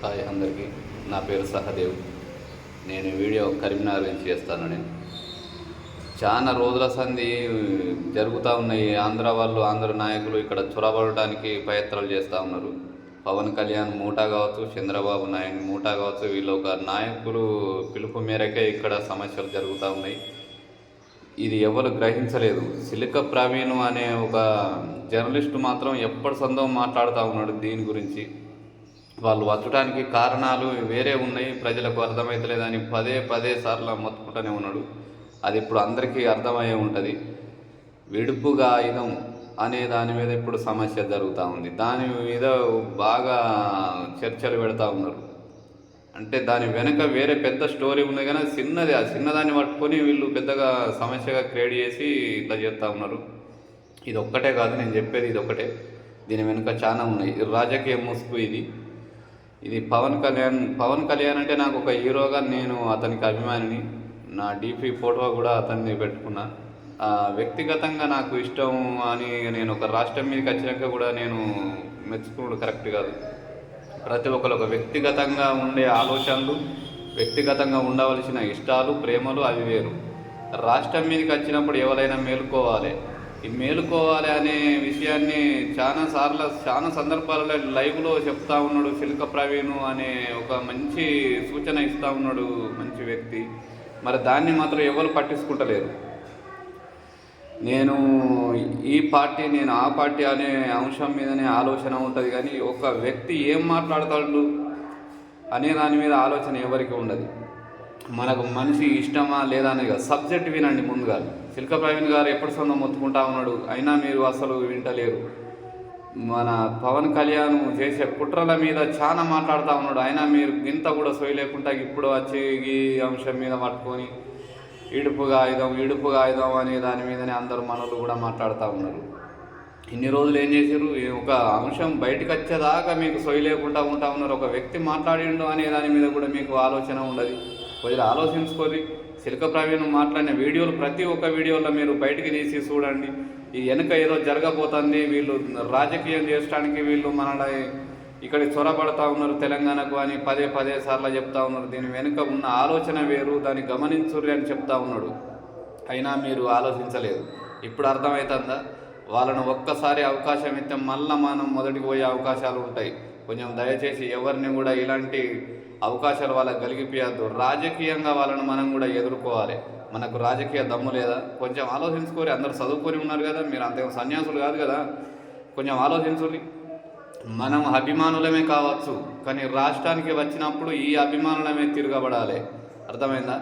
Hi అందరికీ. నా పేరు సహదేవ్. నేను వీడియో కరీంనగర్ నుంచి చేస్తాను. చాలా రోజుల సంధి జరుగుతూ ఉన్నాయి. ఆంధ్ర నాయకులు ఇక్కడ చొరబడడానికి ప్రయత్నాలు చేస్తూ ఉన్నారు. పవన్ కళ్యాణ్ మూటా కావచ్చు, చంద్రబాబు నాయుడు మూటా కావచ్చు, వీళ్ళు ఒక నాయకులు పిలుపు మేరకే ఇక్కడ సమస్యలు జరుగుతూ ఉన్నాయి. ఇది ఎవరు గ్రహించలేదు. సిలిక ప్రవీణ్ అనే ఒక జర్నలిస్టు మాత్రం ఎప్పటి సందో మాట్లాడుతూ ఉన్నాడు దీని గురించి. వాళ్ళు వచ్చడానికి కారణాలు వేరే ఉన్నాయి, ప్రజలకు అర్థమవుతలేదని పదే సార్లు మొత్తుకుంటూనే ఉన్నాడు. అది ఇప్పుడు అందరికీ అర్థమయ్యే ఉంటుంది. విడుపుగా ఆయుధం అనే దాని మీద ఇప్పుడు సమస్య జరుగుతూ ఉంది. దాని మీద బాగా చర్చలు పెడతా ఉన్నారు. అంటే దాని వెనక వేరే పెద్ద స్టోరీ ఉంది, కానీ ఆ చిన్నదాన్ని పట్టుకొని వీళ్ళు పెద్దగా సమస్యగా క్రియేట్ చేసి ఇట్లా చేస్తూ ఉన్నారు. ఇది ఒక్కటే కాదు, నేను చెప్పేది ఇది ఒక్కటే. దీని వెనుక చాలా ఉన్నాయి. రాజకీయ ముసుగు ఇది పవన్ కళ్యాణ్ అంటే నాకు ఒక హీరోగా నేను అతనికి అభిమానిని. నా డీపీ ఫోటో కూడా అతన్ని పెట్టుకున్నా. వ్యక్తిగతంగా నాకు ఇష్టం అని నేను ఒక రాష్ట్రం మీదకి వచ్చినాక కూడా నేను మెచ్చుకున్నాడు కరెక్ట్ కాదు. ప్రతి ఒక్కరు ఒక వ్యక్తిగతంగా ఉండే ఆలోచనలు, వ్యక్తిగతంగా ఉండవలసిన ఇష్టాలు, ప్రేమలు అవి వేరు. రాష్ట్రం మీదకి వచ్చినప్పుడు ఎవరైనా మేలుకోవాలి. ఈ మేలుకోవాలి అనే విషయాన్ని చాలా సందర్భాలలో లైవ్లో చెప్తా ఉన్నాడు. సిలిక ప్రవీణ్ అనే ఒక మంచి సూచన ఇస్తూ ఉన్నాడు, మంచి వ్యక్తి. మరి దాన్ని మాత్రం ఎవరు పట్టించుకుంటలేరు. నేను ఈ పార్టీ, నేను ఆ పార్టీ అనే అంశం మీదనే ఆలోచన ఉంటుంది, కానీ ఒక వ్యక్తి ఏం మాట్లాడతాడు అనే దాని మీద ఆలోచన ఎవరికి ఉండదు. మనకు మనిషి ఇష్టమా లేదా అనేది సబ్జెక్ట్ వినండి ముందుగా. సిలిక ప్రవీణ్ గారు ఎప్పటి సొంతం మొత్తుకుంటా ఉన్నాడు, అయినా మీరు అసలు వింటలేరు. మన పవన్ కళ్యాణ్ చేసే కుట్రల మీద చాలా మాట్లాడుతూ ఉన్నాడు, అయినా మీరు గింత కూడా సోయలేకుండా ఇప్పుడు వచ్చి ఈ అంశం మీద పట్టుకొని ఇడుపుగా ఆయుధం అనే దాని మీదనే అందరూ మనలు కూడా మాట్లాడుతూ ఉన్నారు. ఇన్ని రోజులు ఏం చేశారు? ఒక అంశం బయటకు వచ్చేదాకా మీకు సొయ్యలేకుండా ఉంటా ఉన్నారు. ఒక వ్యక్తి మాట్లాడిండు అనే దాని మీద కూడా మీకు ఆలోచన ఉండదు. కొద్దిగా ఆలోచించుకొని సిలిక ప్రవీణ్ మాట్లాడిన వీడియోలు ప్రతి ఒక్క వీడియోలో మీరు బయటికి తీసి చూడండి. ఈ వెనుక ఏదో జరగబోతుంది, వీళ్ళు రాజకీయం చేయడానికి వీళ్ళు మనల్ని ఇక్కడ చొరబడతా ఉన్నారు తెలంగాణకు అని పదే సార్లు చెప్తా ఉన్నారు. దీని వెనుక ఉన్న ఆలోచన వేరు, దాన్ని గమనించుర్రి అని చెప్తా ఉన్నాడు. అయినా మీరు ఆలోచించలేదు. ఇప్పుడు అర్థమవుతుందా? వాళ్ళను ఒక్కసారి అవకాశం ఇస్తే మళ్ళీ మనం మొదటికి పోయే అవకాశాలు ఉంటాయి. కొంచెం దయచేసి ఎవరిని కూడా ఇలాంటి అవకాశాలు వాళ్ళకి కలిగిపోయద్దు. రాజకీయంగా వాళ్ళను మనం కూడా ఎదుర్కోవాలి. మనకు రాజకీయ దమ్ము లేదా? కొంచెం ఆలోచించుకోరి. అందరూ చదువుకొని ఉన్నారు కదా, మీరు అంతేం సన్యాసులు కాదు కదా, కొంచెం ఆలోచించుర్రి. మనం అభిమానులమే కావచ్చు, కానీ రాష్ట్రానికి వచ్చినప్పుడు ఈ అభిమానులమే తిరగబడాలి. అర్థమైందా?